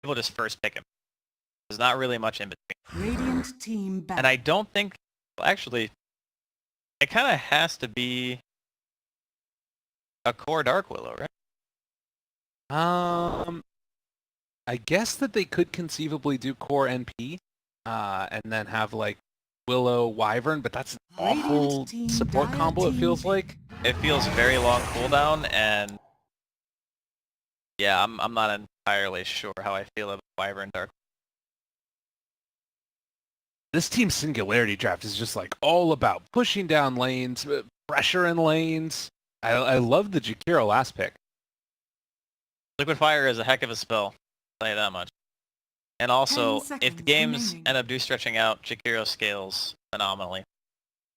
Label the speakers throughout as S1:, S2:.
S1: people just first pick him. There's not really much in between.
S2: Radiant team back.
S1: And I don't think, well, actually, it kind of has to be a core Dark Willow, right?
S3: I guess that they could conceivably do core NP, and then have like Willow Wyvern, but that's an awful support combo. It feels like.
S1: It feels very long cooldown, and yeah, I'm not entirely sure how I feel about Wyvern Dark.
S3: This team's Singularity draft is just like all about pushing down lanes, pressure in lanes. I love the Jakiro last pick.
S1: Liquid Fire is a heck of a spell, I'll tell you that much. And also, if the games end up stretching out, Jakiro scales phenomenally.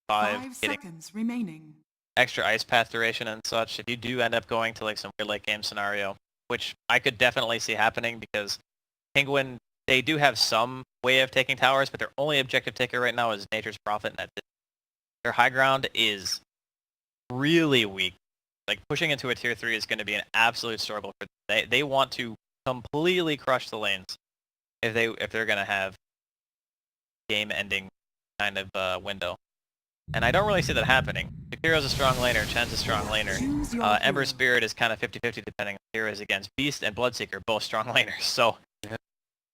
S2: 5 seconds remaining.
S1: Extra ice path duration and such. If you do end up going to like some weird late game scenario, which I could definitely see happening because Kinguin, they do have some way of taking towers, but their only objective taker right now is Nature's Prophet, and that's it. Their high ground is really weak. Like pushing into a tier 3 is going to be an absolute struggle for them. They want to completely crush the lanes if they're going to have game-ending kind of window. And I don't really see that happening. Jakiro's a strong laner, Chen's a strong laner. Ember Spirit is kind of 50-50 depending on heroes against Beast and Bloodseeker, both strong laners. So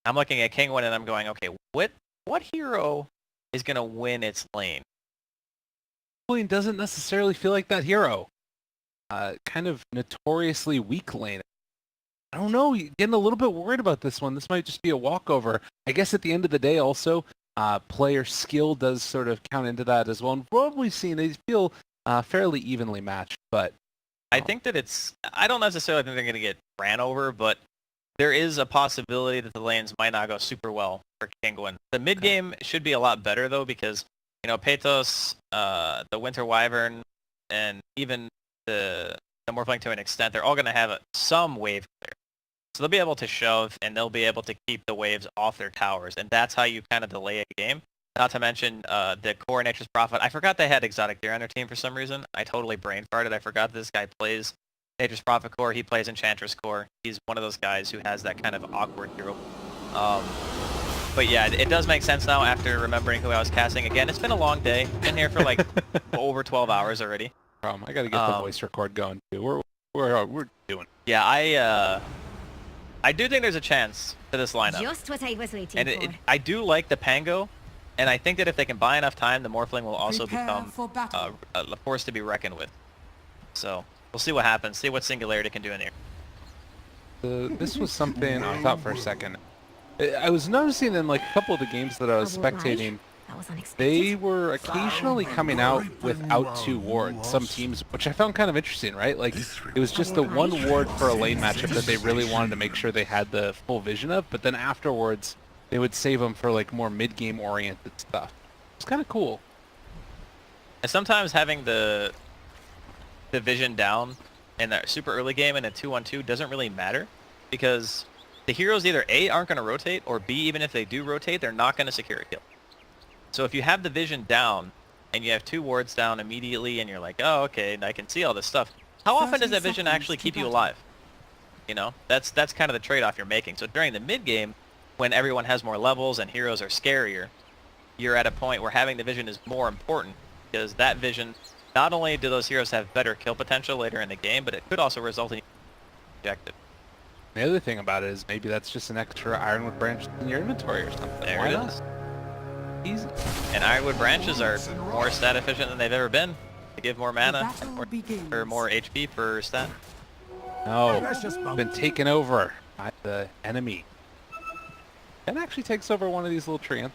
S1: I'm looking at Kinguin and I'm going, okay, what hero is going to win its lane?
S3: Kinguin doesn't necessarily feel like that hero. Kind of notoriously weak lane. I don't know, getting a little bit worried about this one. This might just be a walkover. I guess at the end of the day also, player skill does sort of count into that as well. And from what we've seen, they feel fairly evenly matched. But
S1: I think that I don't necessarily think they're going to get ran over, but there is a possibility that the lanes might not go super well for Kinguin. The mid game should be a lot better though, because you know Pathos, the Winter Wyvern, and even the Morphling to an extent, they're all going to have some wave clear. So they'll be able to shove, and they'll be able to keep the waves off their towers, and that's how you kind of delay a game. Not to mention the core Nature's Prophet. I forgot they had Exotic Deer on their team for some reason. I totally brain farted. I forgot this guy plays Nature's Prophet core. He plays Enchantress core. He's one of those guys who has that kind of awkward hero. But yeah, it does make sense now after remembering who I was casting. Again, it's been a long day. Been here for like over 12 hours already.
S3: I got to get the voice record going too. We're doing.
S1: Yeah, I do think there's a chance for this lineup.
S4: Just what I was waiting
S1: and I do like the Pango, and I think that if they can buy enough time, the Morphling will also become a force to be reckoned with. So we'll see what happens. See what Singularity can do in here.
S3: This was something I thought for a second. I was noticing in like a couple of the games that I was spectating, they were occasionally coming out without 2 wards, some teams, which I found kind of interesting, right? Like, it was just the 1 ward for a lane matchup that they really wanted to make sure they had the full vision of, but then afterwards, they would save them for, like, more mid-game oriented stuff. It's kind of cool.
S1: And sometimes having the vision down in that super early game in a 2-1-2 doesn't really matter, because the heroes either A, aren't going to rotate, or B, even if they do rotate, they're not going to secure a kill. So if you have the vision down, and you have 2 wards down immediately, and you're like, oh, okay, I can see all this stuff, how often does that vision actually keep you alive? You know, that's kind of the trade-off you're making. So during the mid-game, when everyone has more levels and heroes are scarier, you're at a point where having the vision is more important, because that vision, not only do those heroes have better kill potential later in the game, but it could also result in objective.
S3: The other thing about it is maybe that's just an extra Ironwood branch in your inventory or something.
S1: There it is. Easy. And Ironwood branches are more stat efficient than they've ever been. They give more mana or more HP per stat.
S3: No, been taken over by the enemy. That actually takes over one of these little treants.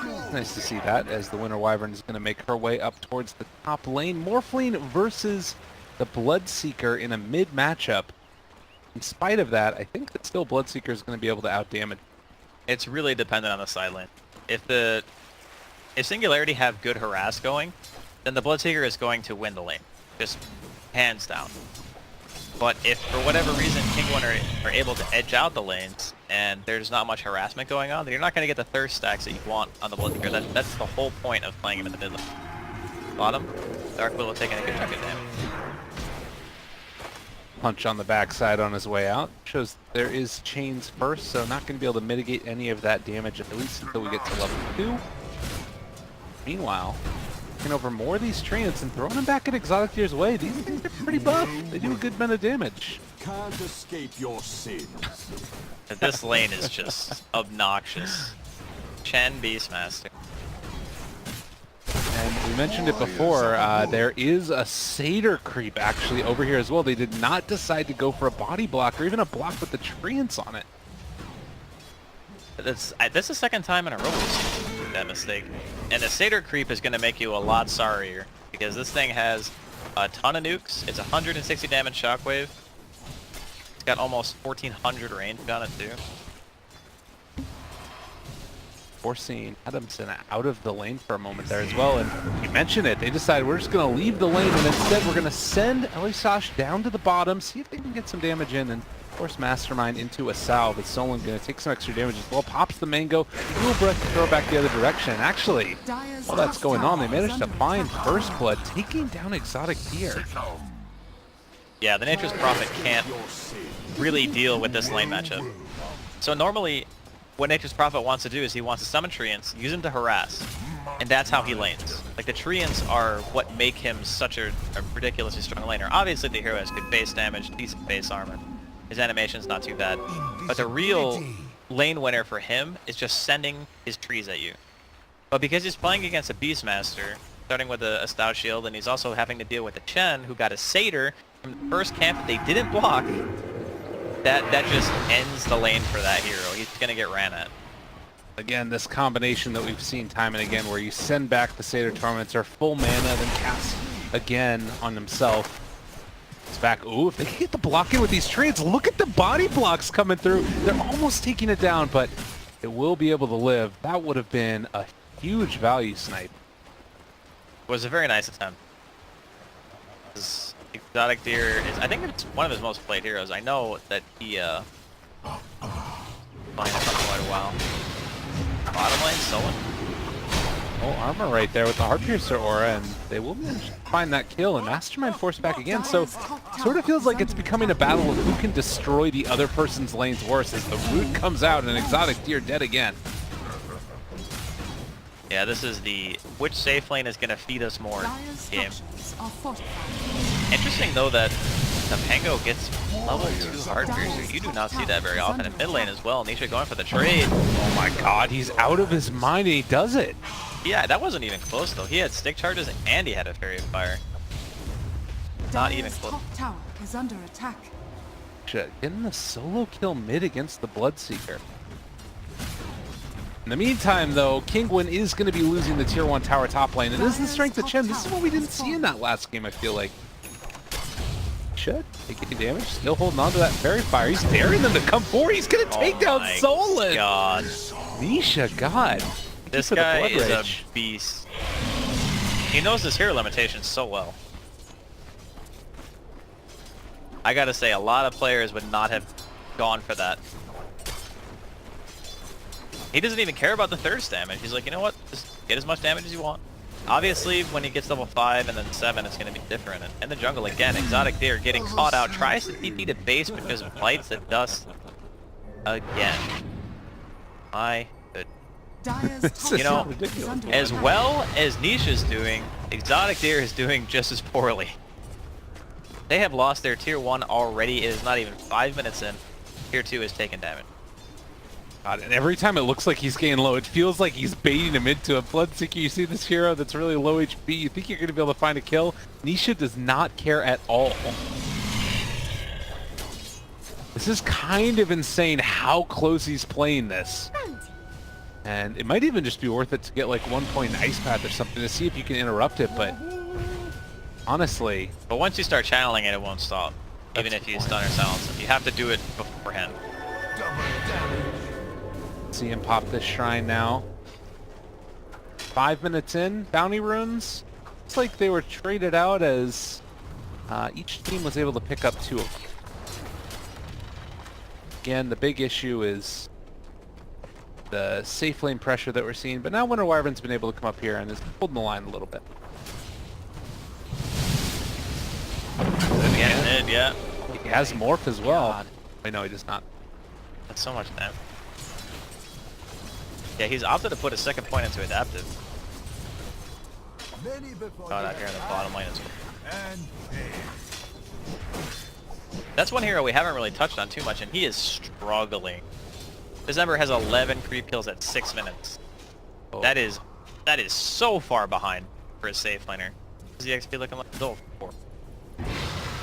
S3: It's nice to see that, as the Winter Wyvern is going to make her way up towards the top lane. Morphling versus the Bloodseeker in a mid matchup. In spite of that, I think that still Bloodseeker is going to be able to outdamage.
S1: It's really dependent on the side lane. If Singularity have good harass going, then the Bloodseeker is going to win the lane, just hands down. But if for whatever reason Kinguin are able to edge out the lanes and there's not much harassment going on, then you're not going to get the thirst stacks that you want on the Bloodseeker. That's the whole point of playing him in the mid lane. Bottom, Dark Willow taking a good chunk of damage.
S3: punch on the backside on his way out. Shows there is chains first, so not going to be able to mitigate any of that damage, at least until we get to level 2. Meanwhile, taking over more of these treants and throwing them back at Exotic Deer's way. These things are pretty buff. They do a good amount of damage.
S4: Can't escape your sins.
S1: This lane is just obnoxious. Chen Beastmaster.
S3: And we mentioned it before, there is a Satyr creep actually over here as well. They did not decide to go for a body block or even a block with the treants on it.
S1: This is the second time in a row we've seen that mistake. And the Satyr creep is going to make you a lot sorrier, because this thing has a ton of nukes. It's 160 damage shockwave. It's got almost 1400 range on it too.
S3: Forcing Adamson out of the lane for a moment there as well, and you mentioned it, they decided we're just going to leave the lane, and instead we're going to send Elisash down to the bottom, see if they can get some damage in, and force Mastermind into a salve. But Solon going to take some extra damage as well, pops the mango, dual breath to throw back the other direction. And actually, while that's going on, they managed to find First Blood, taking down Exotic Deer.
S1: Yeah, the Nature's Prophet can't really deal with this lane matchup. So normally, what Nature's Prophet wants to do is he wants to summon Treants, use them to harass, and that's how he lanes. Like, the Treants are what make him such a ridiculously strong laner. Obviously, the hero has good base damage, decent base armor. His animation's not too bad. But the real lane winner for him is just sending his trees at you. But because he's playing against a Beastmaster, starting with a Stout Shield, and he's also having to deal with a Chen, who got a Satyr from the first camp that they didn't block, that just ends the lane for that hero. He's going to get ran at.
S3: Again, this combination that we've seen time and again, where you send back the Satyr Tormentor full mana, then cast again on himself. It's back. Ooh, if they can get the block in with these treants, look at the body blocks coming through. They're almost taking it down, but it will be able to live. That would have been a huge value snipe.
S1: It was a very nice attempt. This Exotic Deer is, I think it's one of his most played heroes. I know that he playing it for quite a while. Bottom lane, Solon.
S3: Oh, armor right there with the Heartpiercer aura, and they will manage to find that kill, and Mastermind forced back again, so sort of feels like it's becoming a battle of who can destroy the other person's lanes worse as the root comes out and Exotic Deer dead again.
S1: Yeah, this is the which safe lane is going to feed us more game. Interesting though that Tapango gets level 2 Heartpiercer. You do not see that very often. In mid lane as well, Nisha going for the trade.
S3: Oh my god, he's out of his mind and he does it.
S1: Yeah, that wasn't even close though. He had stick charges and he had a Fairy of Fire. Not even close.
S2: Top tower is under attack.
S3: Getting the solo kill mid against the Bloodseeker. In the meantime, though, Kinguin is going to be losing the tier 1 tower top lane, and this is the strength of Chen. This is what we didn't see in that last game, I feel like. Should taking damage, still holding on to that Fairy Fire. He's daring them to come forward. He's going to take down Solon.
S1: God.
S3: Nisha, God.
S1: This guy is a beast. He knows his hero limitations so well. I gotta say, a lot of players would not have gone for that. He doesn't even care about the thirst damage. He's like, you know what? Just get as much damage as you want. Obviously, when he gets level 5 and then 7, it's going to be different. And in the jungle, again, Exotic Deer getting caught out. Tries to TP to base because of Blights at Dust. Again. My good. You know, as well as Nisha's doing, Exotic Deer is doing just as poorly. They have lost their tier 1 already. It is not even 5 minutes in. Tier 2 is taking damage.
S3: God, and every time it looks like he's getting low, it feels like he's baiting him into a Bloodseeker. You see this hero that's really low HP, you think you're going to be able to find a kill. Nisha does not care at all. This is kind of insane how close he's playing this. And it might even just be worth it to get like 1 point Ice Path or something to see if you can interrupt it, but honestly...
S1: But once you start channeling it, it won't stop. Even if you stun or silence it. You have to do it beforehand.
S3: See him pop this shrine now. 5 minutes in, bounty runes. Looks like they were traded out as each team was able to pick up 2 of them. Again, the big issue is the safe lane pressure that we're seeing, but now Winter Wyvern's been able to come up here and is holding the line a little bit.
S1: Yeah.
S3: He has Morph as well.
S1: God.
S3: Wait, no, he does not.
S1: That's so much damage. Yeah, he's opted to put a second point into Adaptive. God, out here in the bottom lane as well. That's one hero we haven't really touched on too much, and he is struggling. This Ember has 11 creep kills at 6 minutes.
S3: Oh.
S1: That is so far behind for a safe laner. Is the XP looking like oh, 4.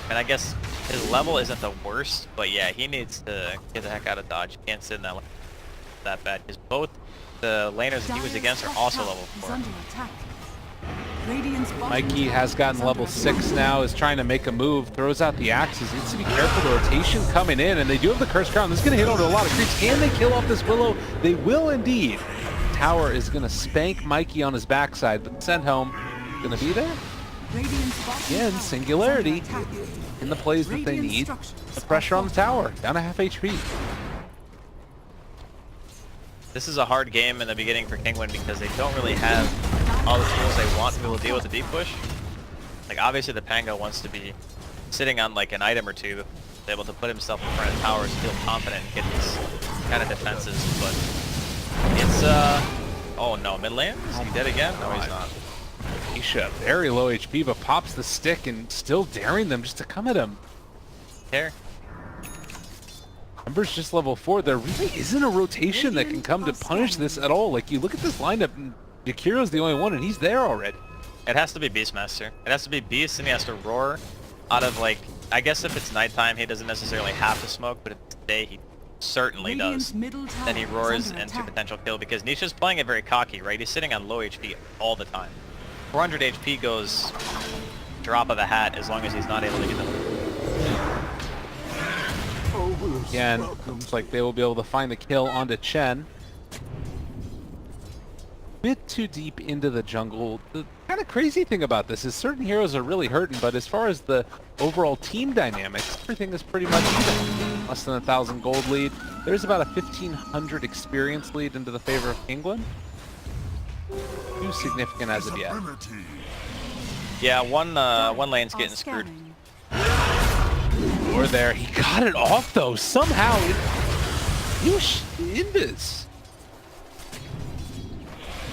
S1: And I guess his level isn't the worst, but yeah, he needs to get the heck out of dodge. He can't sit in that lane that bad, because both the laners that he was against are also level 4.
S3: Mikey has gotten level 6 now, is trying to make a move, throws out the axes, needs to be careful, the rotation coming in, and they do have the Curse Crown. This is going to hit onto a lot of creeps. Can they kill off this Willow? They will indeed. Tower is going to spank Mikey on his backside, but send home. Going to be there? Again, Singularity in the plays that they need. The pressure on the tower, down to half HP.
S1: This is a hard game in the beginning for Kinguin because they don't really have all the tools they want to be able to deal with the deep push. Like obviously the Pango wants to be sitting on like an item or two, be able to put himself in front of towers, feel confident and get these kind of defenses, but it's oh no, mid lane? Is he dead again? No, he's not.
S3: Isha, very low HP, but pops the stick and still daring them just to come at him.
S1: Care.
S3: Ember's just level 4. There really isn't a rotation that can come to punish this at all. Like, you look at this lineup, and Yakiro's the only one, and he's there already.
S1: It has to be Beastmaster. It has to be Beast, and he has to roar out of, like, I guess if it's nighttime, he doesn't necessarily have to smoke, but if it's day, he certainly does. Then he roars into potential kill, because Nisha's playing it very cocky, right? He's sitting on low HP all the time. 400 HP goes drop of a hat as long as he's not able to get them.
S3: Again, looks like they will be able to find the kill onto Chen. Bit too deep into the jungle. The kind of crazy thing about this is certain heroes are really hurting, but as far as the overall team dynamics, everything is pretty much even. Less than 1,000 gold lead. There's about a 1,500 experience lead into the favor of Kinguin. Too significant as of yet.
S1: Yeah, one lane's getting screwed.
S3: Or there, he got it off though somehow. He was invis.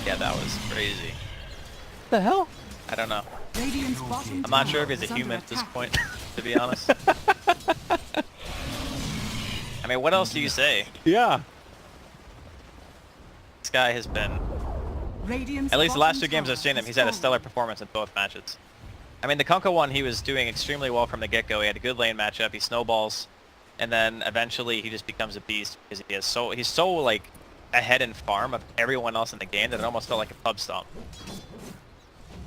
S1: Yeah, that was crazy.
S3: What the hell?
S1: I don't know. I'm not sure if he's a human at this point, to be honest. I mean, what else do you say?
S3: Yeah.
S1: This guy has been, at least the last 2 games I've seen him, he's had a stellar performance in both matches. I mean, the Kunkka one, he was doing extremely well from the get-go. He had a good lane matchup, he snowballs, and then eventually he just becomes a beast because he's so like ahead in farm of everyone else in the game that it almost felt like a pub stomp.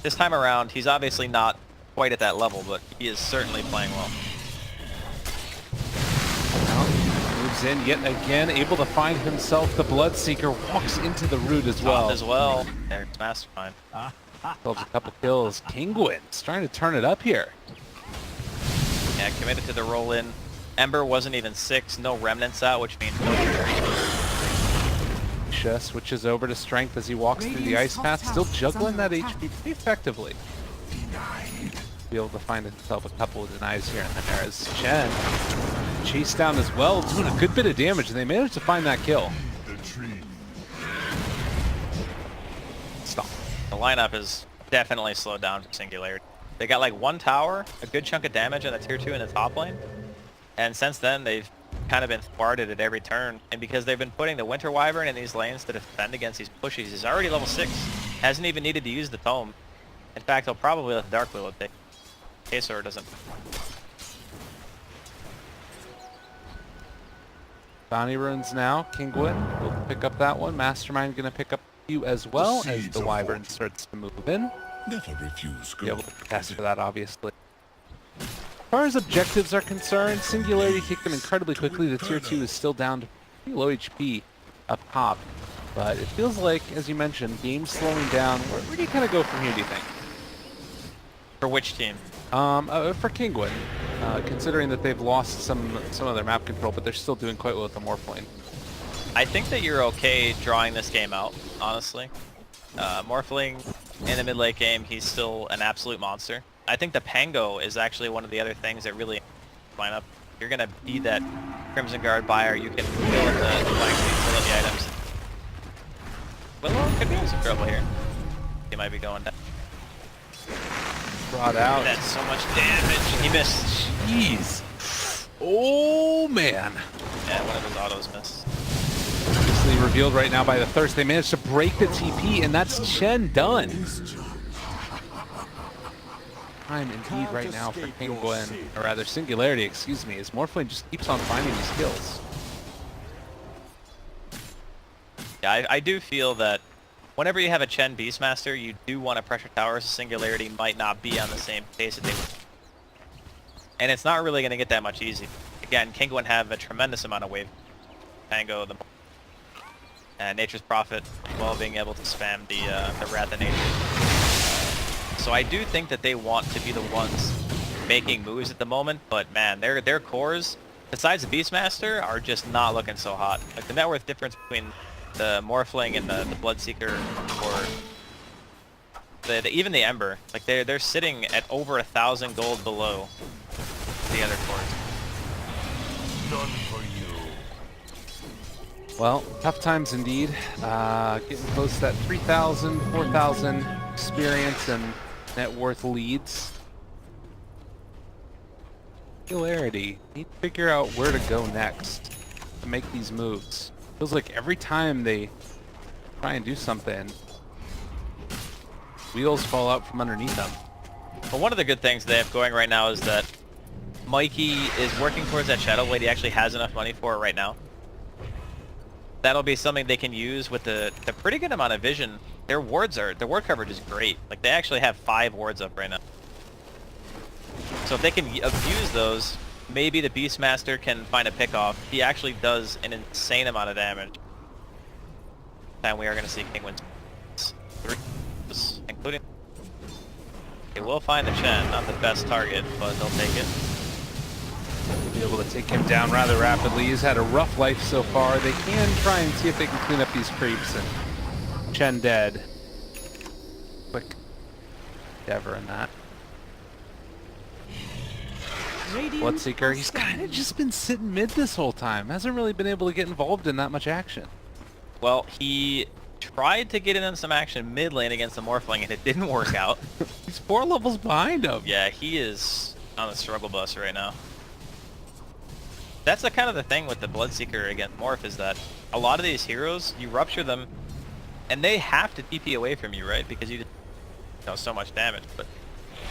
S1: This time around, he's obviously not quite at that level, but he is certainly playing well.
S3: Moves in yet again, able to find himself the Bloodseeker, walks into the root as well.
S1: As well. There's Mastermind.
S3: Holds a couple kills. Kinguin's trying to turn it up here.
S1: Yeah, committed to the roll-in. Ember wasn't even 6, no remnants out, which means no
S3: Isha switches over to strength as he walks through the ice path, still juggling that HP pretty effectively. Be able to find himself a couple of denies here, and then there is Chen. Chased down as well, doing a good bit of damage, and they managed to find that kill. Stop.
S1: The lineup is definitely slowed down for Singularity. They got like 1 tower, a good chunk of damage on the tier 2 in the top lane, and since then they've kind of been thwarted at every turn. And because they've been putting the Winter Wyvern in these lanes to defend against these pushes, he's already level 6. Hasn't even needed to use the tome. In fact, he'll probably let the Dark Willow take. Kasor doesn't.
S3: Bounty runes now. Kinguin will pick up that one. Mastermind going to pick up you as well as the Wyvern starts to move in.
S4: Never refuse
S3: Be able to test for that, obviously. As far as objectives are concerned, Singularity kicked them incredibly quickly. The tier 2 is still down to pretty low HP up top. But it feels like, as you mentioned, game's slowing down. Where do you kind of go from here, do you think?
S1: For which team?
S3: For Kinguin, considering that they've lost some of their map control, but they're still doing quite well with the Morph lane.
S1: I think that you're okay drawing this game out, honestly. Morphling in the mid-late game, he's still an absolute monster. I think the Pango is actually one of the other things that really line up. you're gonna be that Crimson Guard buyer. You can fill in the blank sheet, fill in the items. Willow could be in some trouble here. He might be going down.
S3: Brought out.
S1: That's so much damage. He missed.
S3: Jeez. Oh, man.
S1: Yeah, one of his autos missed.
S3: Obviously revealed right now by the Thirst. They managed to break the TP, and that's Chen done. Time indeed right now for Kinguin, or rather Singularity, excuse me, as Morphling just keeps on finding these kills.
S1: Yeah, I do feel that whenever you have a Chen Beastmaster, you do want to pressure towers. Singularity might not be on the same pace that they would. And it's not really going to get that much easy. Again, Kinguin have a tremendous amount of wave. Tango, and Nature's Prophet, while being able to spam the Wrath of Nature. So I do think that they want to be the ones making moves at the moment, but man, their cores, besides the Beastmaster, are just not looking so hot. Like the net worth difference between the Morphling and the Bloodseeker, or even the Ember, like they're sitting at over 1,000 gold below the other cores.
S4: None for you.
S3: Well, tough times indeed. Getting close to that 3,000, 4,000 experience and net worth leads. Singularity need to figure out where to go next to make these moves. Feels like every time they try and do something, wheels fall out from underneath them.
S1: But one of the good things they have going right now is that Mikey is working towards that Shadow Blade. He actually has enough money for it right now. That'll be something they can use with the pretty good amount of vision. Their ward coverage is great. Like they actually have 5 wards up right now. So if they can abuse those, maybe the Beastmaster can find a pickoff. He actually does an insane amount of damage. And we are going to see Kinguin 3, including. They will find the Chen, not the best target, but they'll take it.
S3: Be able to take him down rather rapidly. He's had a rough life so far. They can try and see if they can clean up these creeps, and Chen dead. Quick endeavor in that. Bloodseeker, he's kind of just been sitting mid this whole time. Hasn't really been able to get involved in that much action.
S1: Well, he tried to get in on some action mid lane against the Morphling, and it didn't work out.
S3: He's 4 levels behind him.
S1: Yeah, he is on the struggle bus right now. That's the kind of the thing with the Bloodseeker against Morph, is that a lot of these heroes, you rupture them, and they have to TP away from you, right? Because you know so much damage. But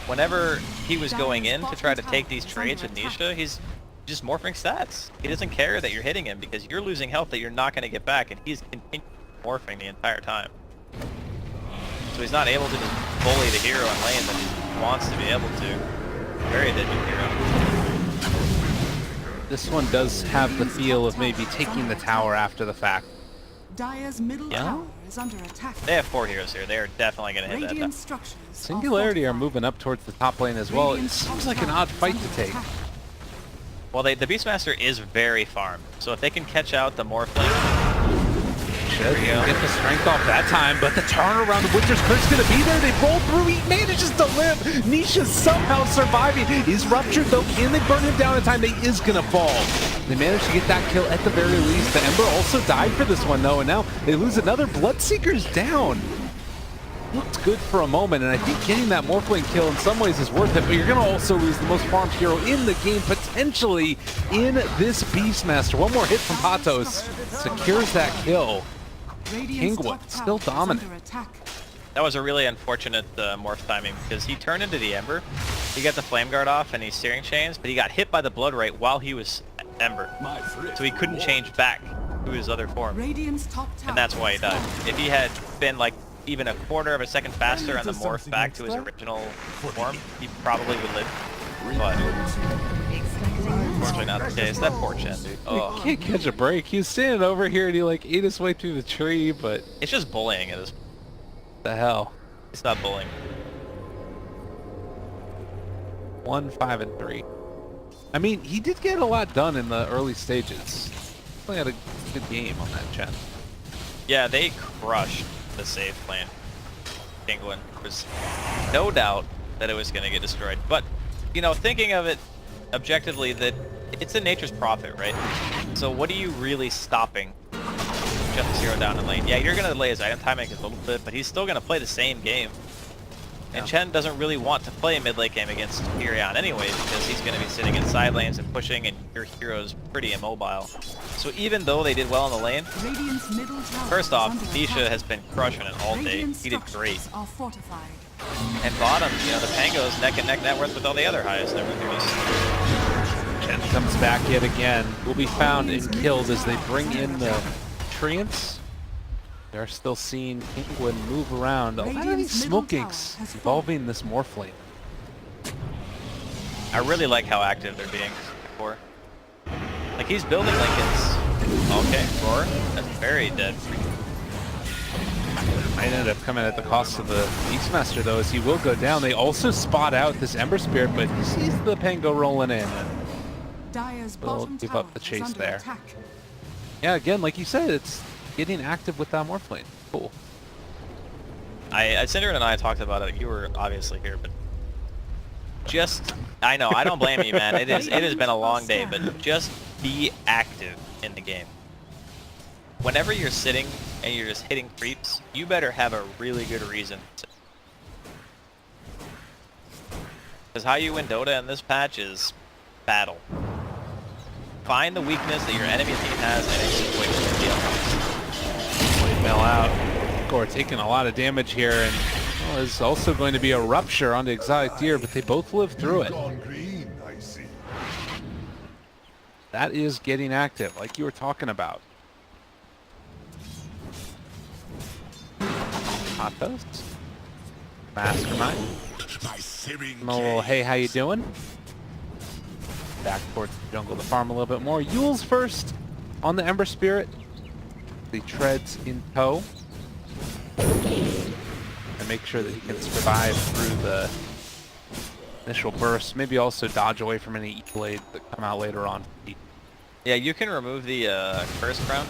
S1: whenever he was going in to try to take these trades with Nisha, he's just morphing stats. He doesn't care that you're hitting him because you're losing health that you're not going to get back, and he's continuing morphing the entire time. So he's not able to just bully the hero in lane that he wants to be able to. Very digit hero.
S3: This one does have the feel of maybe taking the tower after the fact.
S2: Dire's middle tower is under attack.
S1: They have 4 heroes here. They are definitely going to hit
S2: Radiant
S1: that.
S2: structures
S3: Singularity are moving up towards the top lane as well. It seems like an odd fight to take.
S1: Well, the Beastmaster is very farmed, so if they can catch out the Morphling,
S3: Should get the strength off that time, but the turnaround, the Winter's Curse gonna be there. They roll through, he manages to live. Nisha's somehow surviving. He's ruptured though. Can they burn him down in time? He is gonna fall. They managed to get that kill at the very least. The Ember also died for this one though, and now they lose another. Bloodseeker's down. Looked good for a moment, and I think getting that Morphling kill in some ways is worth it, but you're gonna also lose the most farmed hero in the game, potentially in this Beastmaster. One more hit from Patos secures that kill. Kinguin still dominant.
S1: that was a really unfortunate morph timing, because he turned into the Ember. He got the Flame Guard off and he's steering chains, but he got hit by the Blood Right while he was Ember. So he couldn't change back to his other form. And that's why he died. If he had been like even a quarter of a second faster on the morph back to his original form, he probably would live. But unfortunately not the case. That poor Chen, dude. Oh.
S3: He can't catch a break. He was standing over here and he like ate his way through the tree, but
S1: It's just bullying at this point.
S3: the hell.
S1: It's not bullying.
S3: 1-5-3. I mean, he did get a lot done in the early stages. He had a good game on that Chen.
S1: Yeah, they crushed the save plan. Kinguin. There's no doubt that it was going to get destroyed. But, you know, thinking of it objectively, that it's in nature's prophet, right? So what are you really stopping? Just 0 down in lane. Yeah, you're gonna delay his item timing a little bit, but he's still gonna play the same game. And Chen doesn't really want to play a mid-lane game against Furion anyway, because he's going to be sitting in side lanes and pushing, and your hero's pretty immobile. So even though they did well in the lane, first off, Nisha has been crushing it all day. He did great. And bottom, you know, the Pango's neck and neck net worth with all the other highest.
S3: Chen comes back yet again. Will be found and killed as they bring in the treants. They're still seeing Kinguin move around. A lot of these smoke ginks involving this Morphlane.
S1: I really like how active they're being before. Like, he's building Lincolns. Okay, Roar. That's very dead.
S3: Might end up coming at the cost of the Beastmaster, though, as he will go down. They also spot out this Ember Spirit, but he sees the Pango rolling in. Will give up the chase there. Yeah, again, like you said, it's getting active with that Morphlane. Cool.
S1: Synderen and I talked about it. You were obviously here, but just, I know, I don't blame you, man. It has been a long day, but just be active in the game. Whenever you're sitting and you're just hitting creeps, you better have a really good reason. Because how you win Dota in this patch is battle. Find the weakness that your enemy team has and exploit it.
S3: Fell out. Gore taking a lot of damage here, and well, there's also going to be a rupture onto Exotic Deer, but they both live through it. That is getting active, like you were talking about. Hot toast. Mastermind. A little, hey, how you doing? Back towards the jungle to farm a little bit more. Yule's first on the Ember Spirit. The treads in tow. And make sure that he can survive through the initial burst. Maybe also dodge away from any E-Blade that come out later on.
S1: Yeah, you can remove the Curse Crown.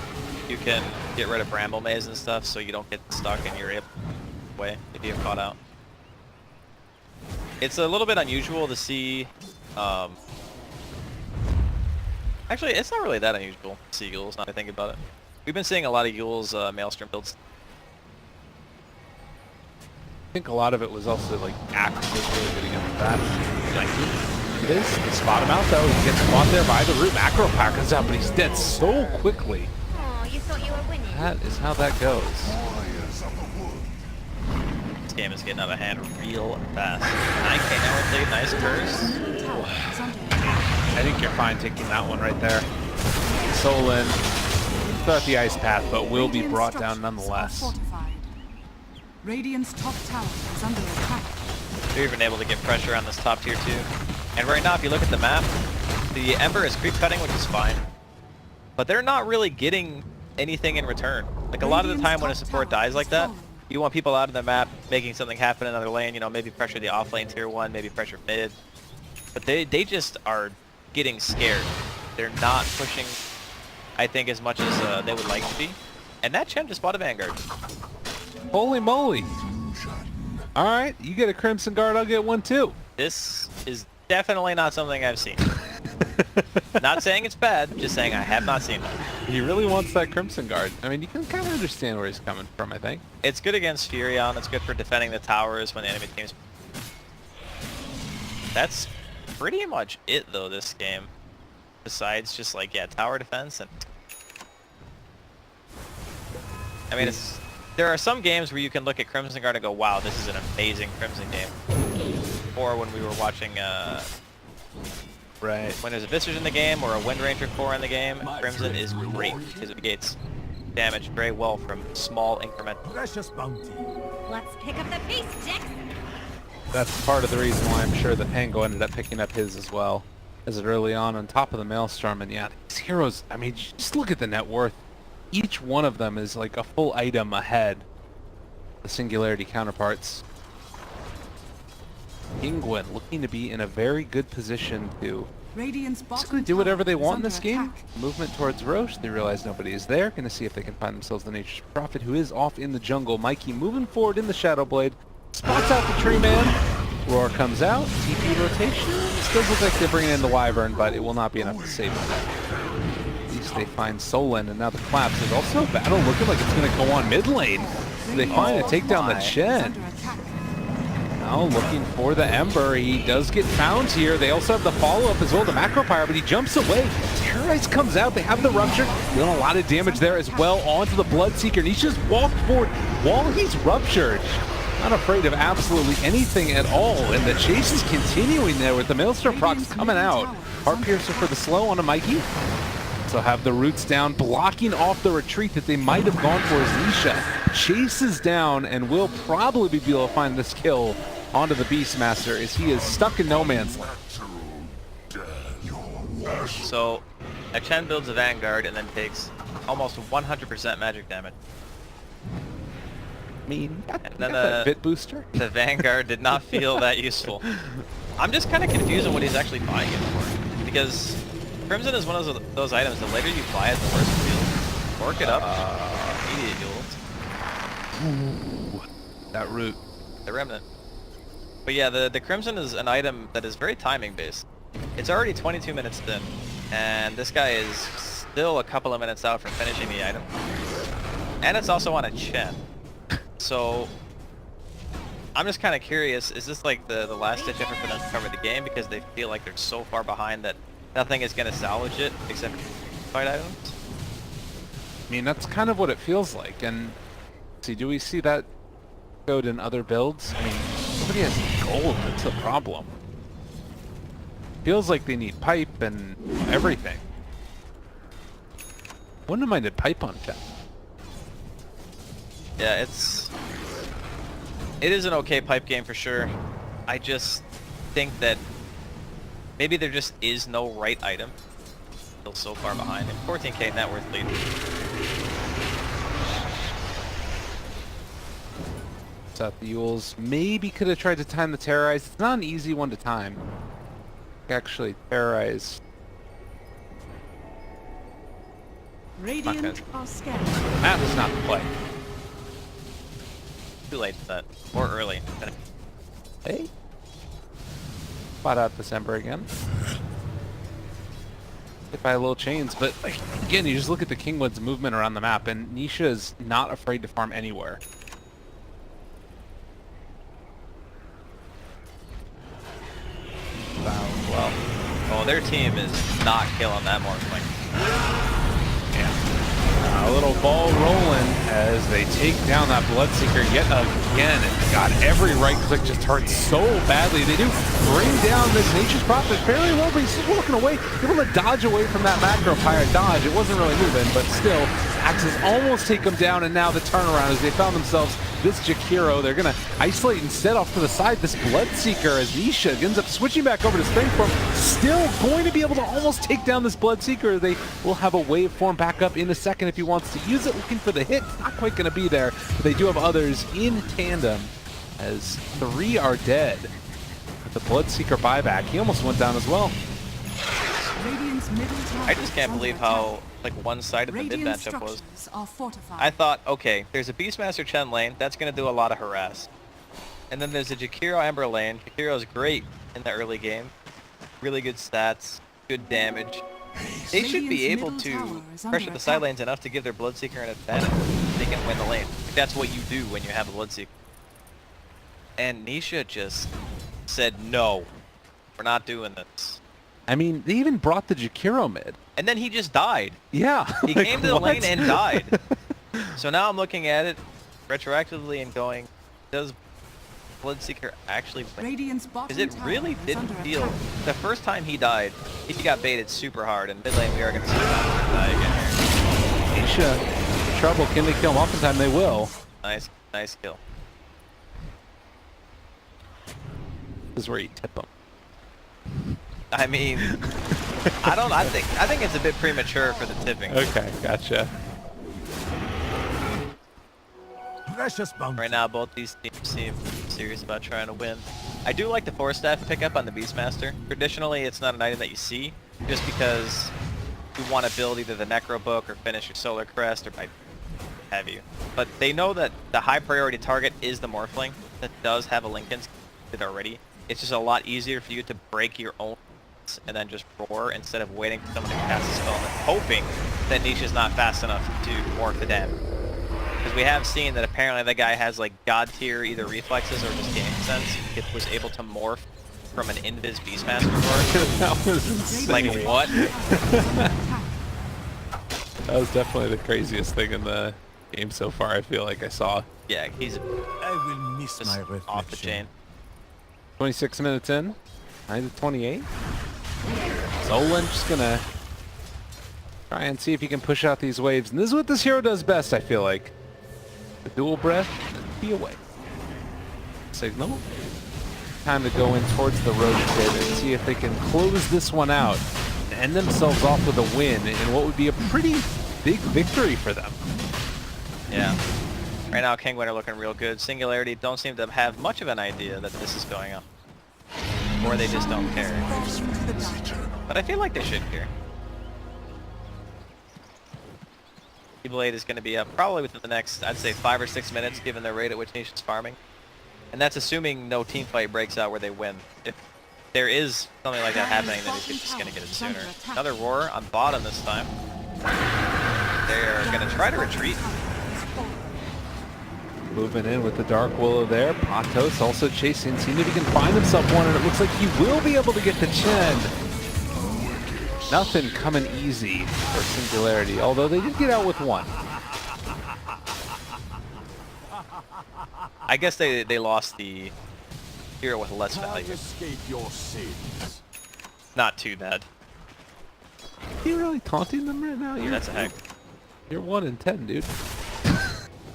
S1: You can get rid of Bramble Maze and stuff so you don't get stuck and you're able to way if you get caught out. It's a little bit unusual to see... actually, it's not really that unusual to see Yules, now that I think about it. We've been seeing a lot of Yule's Maelstrom builds.
S3: I think a lot of it was also like Axe was really good against that. It is. They spot him out though. He gets caught there by the root. Macro Pack comes out, but he's dead so quickly.
S5: Oh, you thought you were winning.
S3: That is how that goes.
S1: This game is getting out of hand real fast. 9k now with nice curse.
S3: I think you're fine taking that one right there. Solon throughout the ice path, but will be brought down nonetheless.
S2: Radiant's top tower is under attack.
S1: They're even able to get pressure on this top tier too. And right now, if you look at the map, the Ember is creep cutting, which is fine. But they're not really getting anything in return. Like a lot of the time when a support dies like that, you want people out of the map making something happen in another lane, you know, maybe pressure the off lane tier 1, maybe pressure mid. But they just are getting scared. They're not pushing, I think, as much as they would like to be. And that Chen just bought a Vanguard.
S3: Holy moly. Alright, you get a Crimson Guard, I'll get one too.
S1: This is definitely not something I've seen. Not saying it's bad, just saying I have not seen it.
S3: He really wants that Crimson Guard. I mean, you can kind of understand where he's coming from, I think.
S1: It's good against Furion, it's good for defending the towers when the enemy team's... That's pretty much it though, this game. Besides just like, yeah, tower defense and... I mean, it's... There are some games where you can look at Crimson Guard and go, wow, this is an amazing Crimson game. Or when we were watching,
S3: right,
S1: when there's a Visage in the game or a Wind Ranger core in the game, Crimson is great because it negates damage very well from small increment.
S5: Let's pick up the pace, Jax.
S3: That's part of the reason why I'm sure that Pango ended up picking up his as well, as it early on top of the Maelstrom. And yeah, these heroes, I mean, just look at the net worth. Each one of them is like a full item ahead of the Singularity counterparts. Kinguin looking to be in a very good position to basically do whatever they want in this game. Movement towards Roche. They realize nobody is there. Going to see if they can find themselves the Nature's Prophet, who is off in the jungle. Mikey moving forward in the Shadow Blade. Spots out the Tree Man. Roar comes out. TP rotation. This does look like they're bringing in the Wyvern, but it will not be enough to save them. At least they find Solon, and now the collapse. There's also a battle looking like it's going to go on mid lane. They find a take down the Chen. Now looking for the Ember. He does get found here. They also have the follow-up as well, the Macro Pyre, but he jumps away. Terrorize comes out. They have the Rupture. Doing a lot of damage there as well onto the Bloodseeker. And he's just walked forward while he's ruptured. Not afraid of absolutely anything at all. And the chase is continuing there with the Maelstrom procs coming out. Heart Piercer for the slow on a Mikey. So have the roots down, blocking off the retreat that they might have gone for as Nisha chases down and will probably be able to find this kill onto the Beastmaster as he is stuck in no man's land.
S1: So, a Chen builds a Vanguard and then takes almost 100% magic damage.
S3: I mean,
S1: And then
S3: that bit booster.
S1: The Vanguard did not feel that useful. I'm just kind of confused on what he's actually buying it for. Because Crimson is one of those items, the later you buy it, the worse it feels. Work it up, immediate heals.
S3: Ooh, that root.
S1: The Remnant. But yeah, the Crimson is an item that is very timing based. It's already 22 minutes in, and this guy is still a couple of minutes out from finishing the item. And it's also on a Chen. So, I'm just kind of curious, is this like the last ditch effort for them to cover the game because they feel like they're so far behind that nothing is going to salvage it except fight items?
S3: I mean, that's kind of what it feels like. And see, do we see that code in other builds? I mean, nobody has gold, that's the problem. Feels like they need pipe and everything. Wouldn't have minded pipe on cap.
S1: Yeah, it is an okay pipe game for sure. I just think that maybe there just is no right item. Still so far behind. And 14k net worth lead.
S3: South the Yules maybe could have tried to time the Terrorize. It's not an easy one to time. Actually, Terrorize.
S2: Radiant are scared.
S3: That was not the play.
S1: Too late for that. Or early.
S3: Hey. Spot out December again. Hit by a little chains, but like, again, you just look at the Kinguin's movement around the map, and Nisha is not afraid to farm anywhere.
S1: Wow, well. Oh, their team is not killing that Morphling.
S3: A little ball rolling as they take down that Bloodseeker yet again. And God, every right click just hurts so badly. They do bring down this Nature's Prophet fairly well, but he's just walking away, able to dodge away from that Macro Pyre dodge. It wasn't really moving, but still, Axes almost take them down, and now the turnaround as they found themselves this Jakiro. They're going to isolate instead off to the side this Bloodseeker as Nisha ends up switching back over to Strength Form. Still going to be able to almost take down this Bloodseeker. They will have a wave form back up in a second if he wants to use it, looking for the hit. Not quite going to be there, but they do have others in tandem as 3 are dead. With the Bloodseeker buyback, he almost went down as well.
S1: I just can't believe how like one-sided the mid matchup was. I thought, okay, there's a Beastmaster Chen lane, that's going to do a lot of harass. And then there's a Jakiro Ember lane. Jakiro's great in the early game. Really good stats, good damage. They should be able to pressure the side lanes enough to give their Bloodseeker an advantage. They can win the lane. That's what you do when you have a Bloodseeker. And Nisha just said, no, we're not doing this.
S3: I mean, they even brought the Jakiro mid.
S1: And then he just died.
S3: Yeah.
S1: He came to the lane and died. So now I'm looking at it retroactively and going, does Bloodseeker actually win? Because it really didn't feel... The first time he died, he got baited super hard. And mid lane, we are going to see him die again here.
S3: Nisha, trouble. Can they kill him? Oftentimes they will.
S1: Nice kill.
S3: This is where you tip them.
S1: I mean, I think it's a bit premature for the tipping.
S3: Okay, gotcha.
S4: Precious bounty.
S1: Right now, both these teams seem serious about trying to win. I do like the Force Staff pickup on the Beastmaster. Traditionally, it's not an item that you see, just because you want to build either the Necro Book or finish your Solar Crest or might have you. But they know that the high priority target is the Morphling that does have a Lincoln already. it's just a lot easier for you to break your own and then just roar instead of waiting for someone to cast a spell and hoping that Niche is not fast enough to morph the damage. Because we have seen that apparently that guy has like god tier either reflexes or just game sense. It was able to morph from an Invis Beastmaster roar.
S3: That was insane.
S1: Like what?
S3: That was definitely the craziest thing in the game so far. I feel like I saw.
S1: Yeah, he's
S4: I will miss
S1: just
S4: my reflection.
S1: off the chain.
S3: 26 minutes in, 9 to 28. Zolan just gonna try and see if he can push out these waves. And this is what this hero does best, I feel like. The dual breath, be away. Signal. Time to go in towards the Roche pit and see if they can close this one out and end themselves off with a win in what would be a pretty big victory for them.
S1: Yeah. Right now, Kinguin are looking real good. Singularity don't seem to have much of an idea that this is going on. Or they just don't care. But I feel like they should care. Blade is going to be up probably within the next, I'd say, 5 or 6 minutes, given the rate at which Niche is farming. And that's assuming no team fight breaks out where they win. If there is something like that happening, then he's just going to get it sooner. Another roar on bottom this time. They're going to try to retreat.
S3: Moving in with the Dark Willow there. Patos also chasing, seeing if he can find himself one, and it looks like he will be able to get the Chen. Nothing coming easy for Singularity, although they did get out with one.
S1: I guess they lost the hero with less value.
S4: Escape your sins.
S1: Not too bad.
S3: Are you really taunting them right now?
S1: That's a heck.
S3: You're 1 in 10, dude.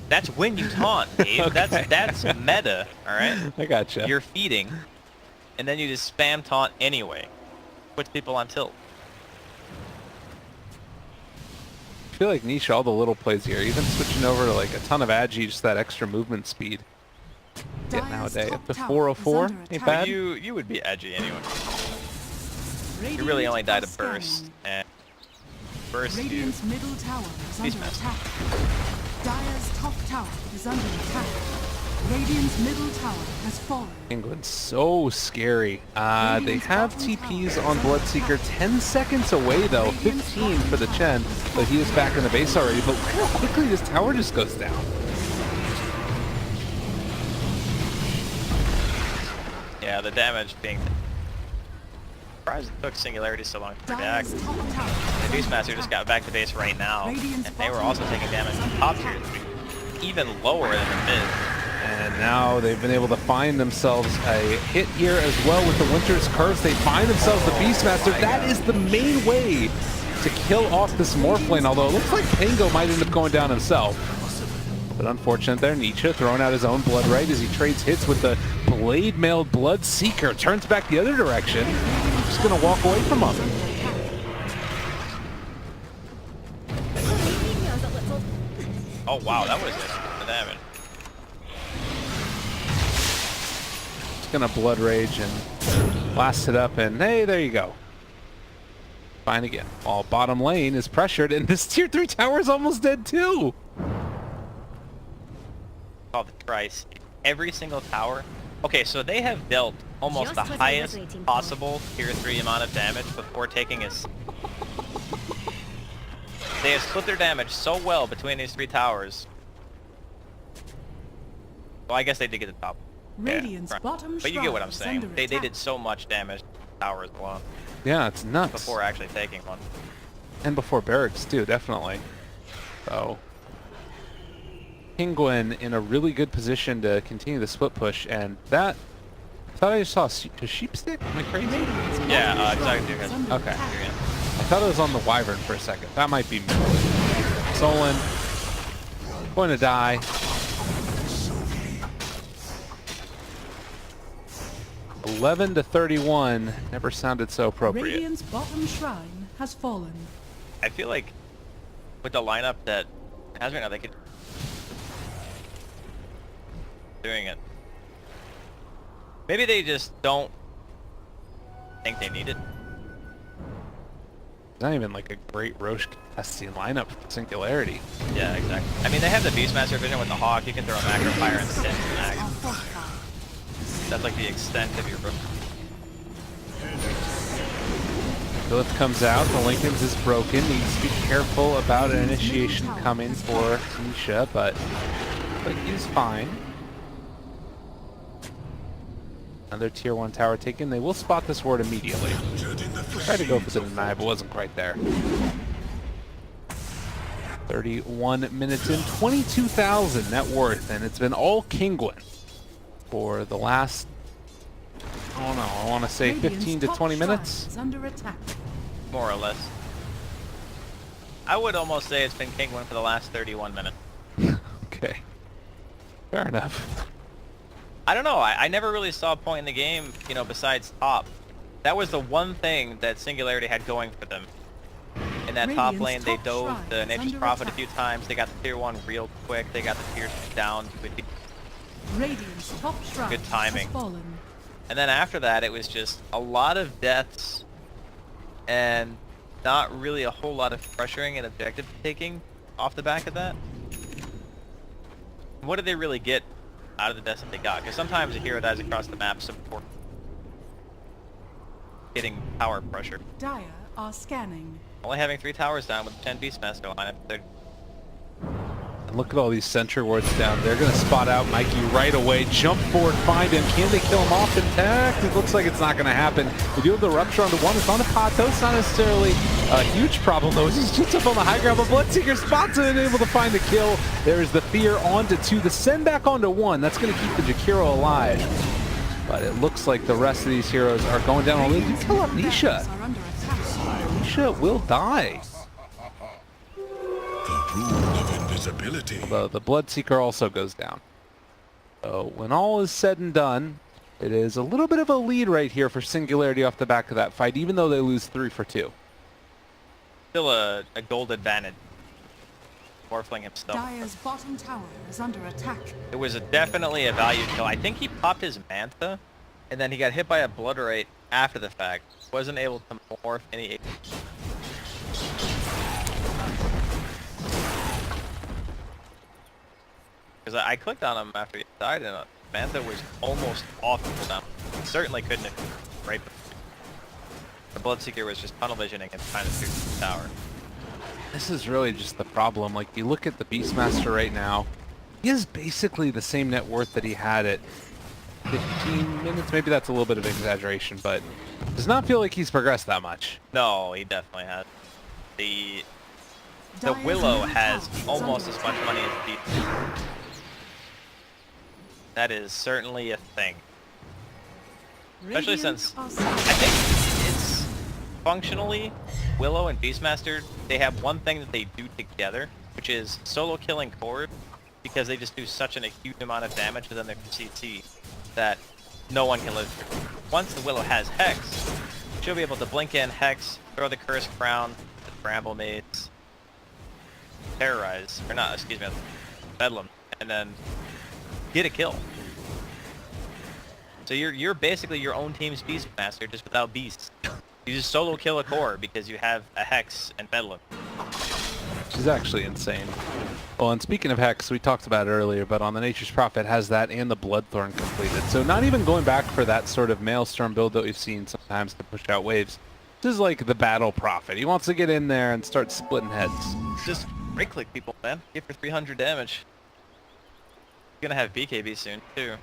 S1: That's when you taunt, Dave.
S3: Okay.
S1: That's meta, alright?
S3: I gotcha.
S1: You're feeding, and then you just spam taunt anyway. Puts people on tilt.
S3: I feel like Niche, all the little plays here, even switching over to like a ton of agi, just that extra movement speed. Get nowadays up to 404, ain't
S1: But
S3: bad.
S1: you would be edgy anyway. You really only died to burst, and burst you.
S2: Radiant's middle tower is under
S1: Beastmaster.
S2: attack. Dire's top tower is under attack. Radiant's middle tower has fallen.
S3: England's so scary. They have TPs on Bloodseeker 10 seconds away though, 15 for the Chen, but he is back in the base already. But look how quickly this tower just goes down.
S1: Yeah, the damage being... Surprised it took Singularity so long to react.
S2: Dire's top tower.
S1: The Beastmaster just got back to base right now, and they were also taking damage from top tier 3, even lower than the mid.
S3: And now they've been able to find themselves a hit here as well with the Winter's Curse. They find themselves the Beastmaster. That is the main way to kill off this Morph lane, although it looks like Pango might end up going down himself. But unfortunate there, Nietzsche throwing out his own Blood Right as he trades hits with the Blade Mailed Bloodseeker. Turns back the other direction. Just gonna walk away from him.
S1: Oh wow, that was the damage.
S3: Just gonna Blood Rage and blast it up, and hey, there you go. Fine again. While bottom lane is pressured, and this tier 3 tower is almost dead too.
S1: Oh, the Trice. Every single tower. Okay, so they have dealt almost
S5: Just
S1: the
S5: what I was
S1: highest
S5: waiting for.
S1: possible tier 3 amount of damage before taking a... They have split their damage so well between these 3 towers. Well, I guess they did get the top.
S2: Radiant's
S1: right.
S2: bottom
S1: But you get what I'm
S2: shrine is
S1: saying.
S2: under
S1: They
S2: attack.
S1: did so much damage to the towers alone
S3: Yeah, it's nuts.
S1: before actually taking one.
S3: And before barracks too, definitely. So Kinguin in a really good position to continue the split push, and that I thought I just saw a sheep stick. Am I crazy?
S2: Radiant's bottom
S1: Yeah,
S2: shrine
S1: exactly.
S2: is under
S3: Okay.
S2: attack.
S3: I thought it was on the Wyvern for a second. That might be me. Solon going to die. 11 to 31 never sounded so appropriate.
S2: Radiant's bottom shrine has fallen.
S1: I feel like with the lineup that has right now, they could doing it. Maybe they just don't think they need it.
S3: It's not even like a great Roche contesting lineup for Singularity.
S1: Yeah, exactly. I mean, they have the Beastmaster vision with the Hawk. You can throw a Macro Fire and sit and
S2: Are
S1: mag.
S2: fortified.
S1: That's like the extent of your rook.
S3: Lilith comes out, the Lincoln's is broken. Needs to be careful about an initiation coming for Nisha, but he's fine. Another tier 1 tower taken. They will spot this ward immediately. Tried to go for the deny, but wasn't quite there. 31 minutes in, 22,000 net worth, and it's been all Kinguin for the last, I don't know, I want to say 15 to 20 minutes.
S2: Is under attack.
S1: More or less. I would almost say it's been Kinguin for the last 31 minutes.
S3: Okay. Fair enough.
S1: I don't know. I never really saw a point in the game, you know, besides top. That was the one thing that Singularity had going for them. In that top lane, they dove the Nature's Prophet a few times. They got the tier 1 real quick. They got the tier 2 down.
S2: Radiant's top shrine
S1: Good timing.
S2: has fallen.
S1: And then after that, it was just a lot of deaths and not really a whole lot of pressuring and objective taking off the back of that. What did they really get out of the deaths that they got? Because sometimes a hero dies across the map support getting tower pressure.
S2: Dire are scanning.
S1: Only having 3 towers down with 10 Beastmaster lineup.
S3: And look at all these sentry wards down. They're going to spot out Mikey right away. Jump forward, find him. Can they kill him off intact? It looks like it's not going to happen. They do have the Rupture onto 1. It's on a Pato. It's not necessarily a huge problem, though. He's just up on the high ground, but Bloodseeker spots it and able to find the kill. There's the Fear onto 2. The send back onto 1. That's going to keep the Jakiro alive. But it looks like the rest of these heroes are going down. Only you kill up Nisha.
S2: Are under attack.
S3: Nisha will die.
S4: The rule of invisibility.
S3: The Bloodseeker also goes down. So when all is said and done, it is a little bit of a lead right here for Singularity off the back of that fight, even though they lose 3 for 2.
S1: Still a gold advantage. Morphling himself.
S2: Dire's bottom tower is under attack.
S1: It was definitely a value kill. I think he popped his Manta, and then he got hit by a Blood Rate after the fact. Wasn't able to morph any... Because I clicked on him after he died, and Manta was almost off the cooldown. Certainly couldn't have right before. The Bloodseeker was just tunnel visioning and trying to shoot the tower.
S3: This is really just the problem. Like, you look at the Beastmaster right now, he is basically the same net worth that he had at 15 minutes. Maybe that's a little bit of an exaggeration, but does not feel like he's progressed that much.
S1: No, he definitely has. The Willow has almost as much money as the... That is certainly a thing. Especially since I think it's functionally Willow and Beastmaster, they have one thing that they do together, which is solo killing core, because they just do such a huge amount of damage within their CC that no one can live through. Once the Willow has Hex, she'll be able to blink in Hex, throw the Curse Crown, the Bramble Mates, Terrorize, or not, excuse me, Bedlam, and then get a kill. So you're basically your own team's Beastmaster, just without beasts. You just solo kill a core because you have a Hex and Bedlam.
S3: Which is actually insane. Well, and speaking of Hex, we talked about it earlier, but on the Nature's Prophet has that and the Bloodthorn completed. So not even going back for that sort of Maelstrom build that we've seen sometimes to push out waves. This is like the Battle Prophet. He wants to get in there and start splitting heads.
S1: Just right-click people, man. Get for 300 damage. You're gonna have BKB soon, too.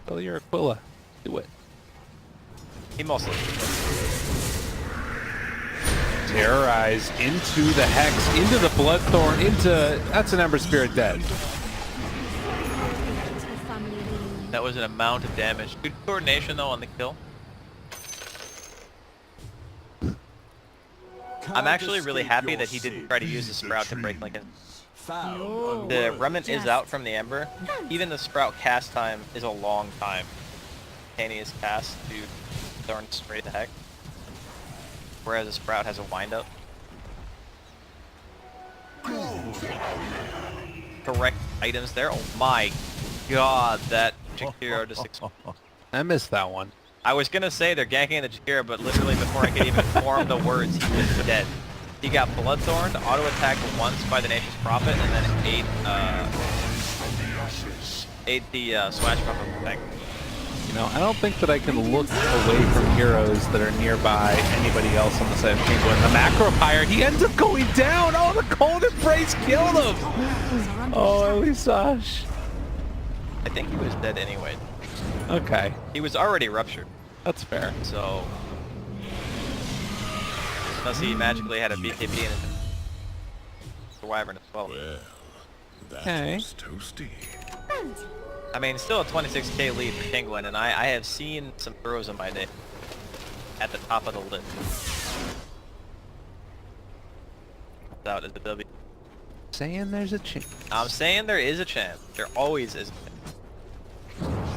S3: Well, you're Aquila. Do it.
S1: He mostly...
S3: Terrorize into the Hex, into the Bloodthorn, into... That's an Ember Spirit dead.
S1: That was an amount of damage. Good coordination, though, on the kill. I'm actually really happy that he didn't try to use the Sprout to break Lincoln. The Remnant is out from the Ember. Even the Sprout cast time is a long time. Instantaneous cast to Thorn straight the heck. Whereas a Sprout has a wind-up. Correct items there. Oh my god, that Jakiro just...
S3: I missed that one.
S1: I was gonna say they're ganking the Jakiro, but literally before I could even form the words, he was dead. He got Bloodthorned, auto-attacked once by the Nature's Prophet, and then ate the Swashbuckle thing.
S3: You know, I don't think that I can look away from heroes that are nearby anybody else on the side of Kinguin. The macro pyre, he ends up going down. Oh, the cold embrace killed him. Oh, Elisage.
S1: I think he was dead anyway.
S3: Okay,
S1: He was already ruptured,
S3: that's fair.
S1: so unless he magically had a BKB in his Wyvern as well.
S4: Well, that
S3: Okay.
S4: was toasty.
S1: I mean, still a 26k lead for Kinguin, and I have seen some throws in my day at the top of the list. Out as a W.
S3: Saying there's a chance.
S1: I'm saying there is a chance. There always is.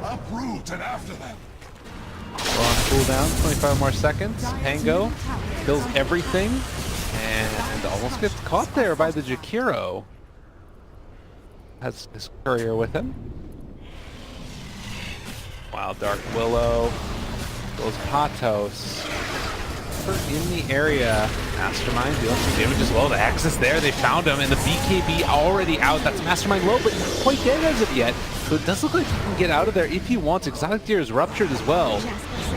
S4: Uproot and after them.
S3: We're on cooldown, 25 more seconds. Pango kills everything and almost gets caught there by the Jakiro. Has his courier with him. Wow, Dark Willow. Goes Patos. In the area. Mastermind dealing some damage as well. The Axis there, they found him, and the BKB already out. That's Mastermind low, but not quite dead as of yet. So it does look like he can get out of there if he wants. Exotic Deer is ruptured as well.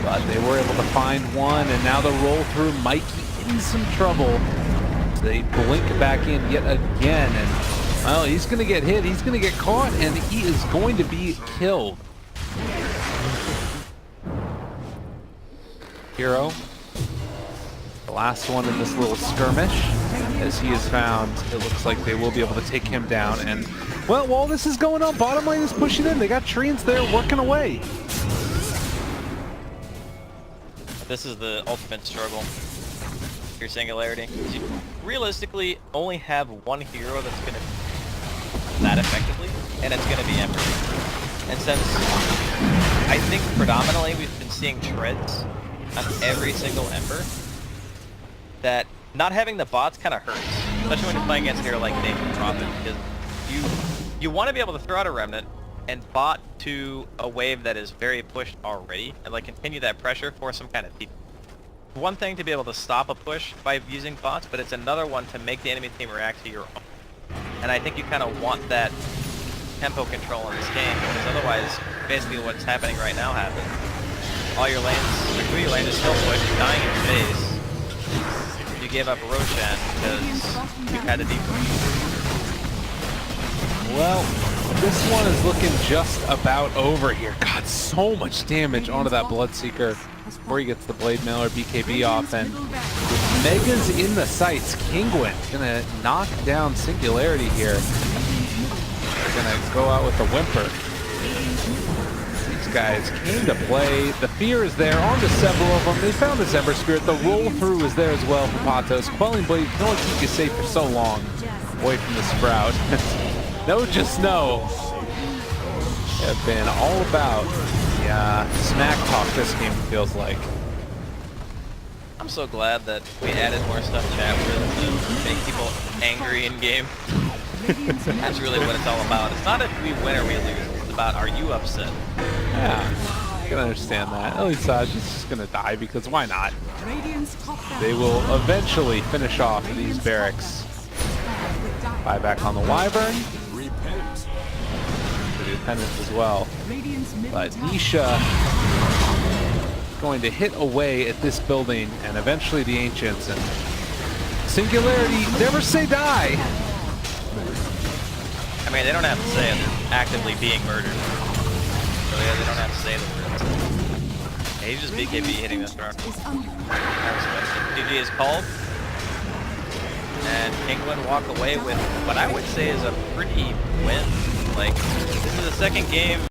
S3: But they were able to find one, and now the roll through Mikey in some trouble. They blink back in yet again, and well, he's going to get hit, he's going to get caught, and he is going to be killed. Hero, the last one in this little skirmish, as he is found. It looks like they will be able to take him down, and well, while this is going on, bottom lane is pushing in. They got Treants there working away.
S1: This is the ultimate struggle. Your Singularity. You realistically only have one hero that's going to that effectively, and it's going to be Ember. And since I think predominantly we've been seeing treads on every single Ember, that not having the bots kind of hurts, especially when you're playing against a hero like Nathan Prophet, because you want to be able to throw out a remnant and bot to a wave that is very pushed already, and like continue that pressure for some kind of deep. One thing to be able to stop a push by using bots, but it's another one to make the enemy team react to your own. And I think you kind of want that tempo control in this game, because otherwise, basically what's happening right now happens. All your lanes, your 2 lane is still pushed, dying in phase. You gave up Roshan because you had a deep push.
S3: Well, this one is looking just about over here. God, so much damage onto that Bloodseeker before he gets the Blade Mail or BKB off, and with Megas in the sights, Kinguin gonna knock down Singularity here. They're gonna go out with a whimper. These guys came to play. The fear is there onto several of them. They found this Ember Spirit. The roll through is there as well for Patos. Quelling Blade can only keep you safe for so long away from the Sprout. No, just no. Have been all about the smack talk this game feels like.
S1: I'm so glad that we added more stuff chat with to make people angry in game. That's really what it's all about. It's not if we win or we lose. It's about, are you upset?
S3: Yeah, I can understand that. Elisage is just gonna die because why not? They will eventually finish off these barracks. Buyback on the Wyvern. The Penance as well. But Nisha going to hit away at this building and eventually the Ancients, and Singularity, never say die!
S1: I mean, they don't have to say it. They're actively being murdered. So yeah, they don't have to say the words. Yeah, he's just BKB hitting this turn. GG is called. And Kinguin walk away with what I would say is a pretty win. Like, this is the second game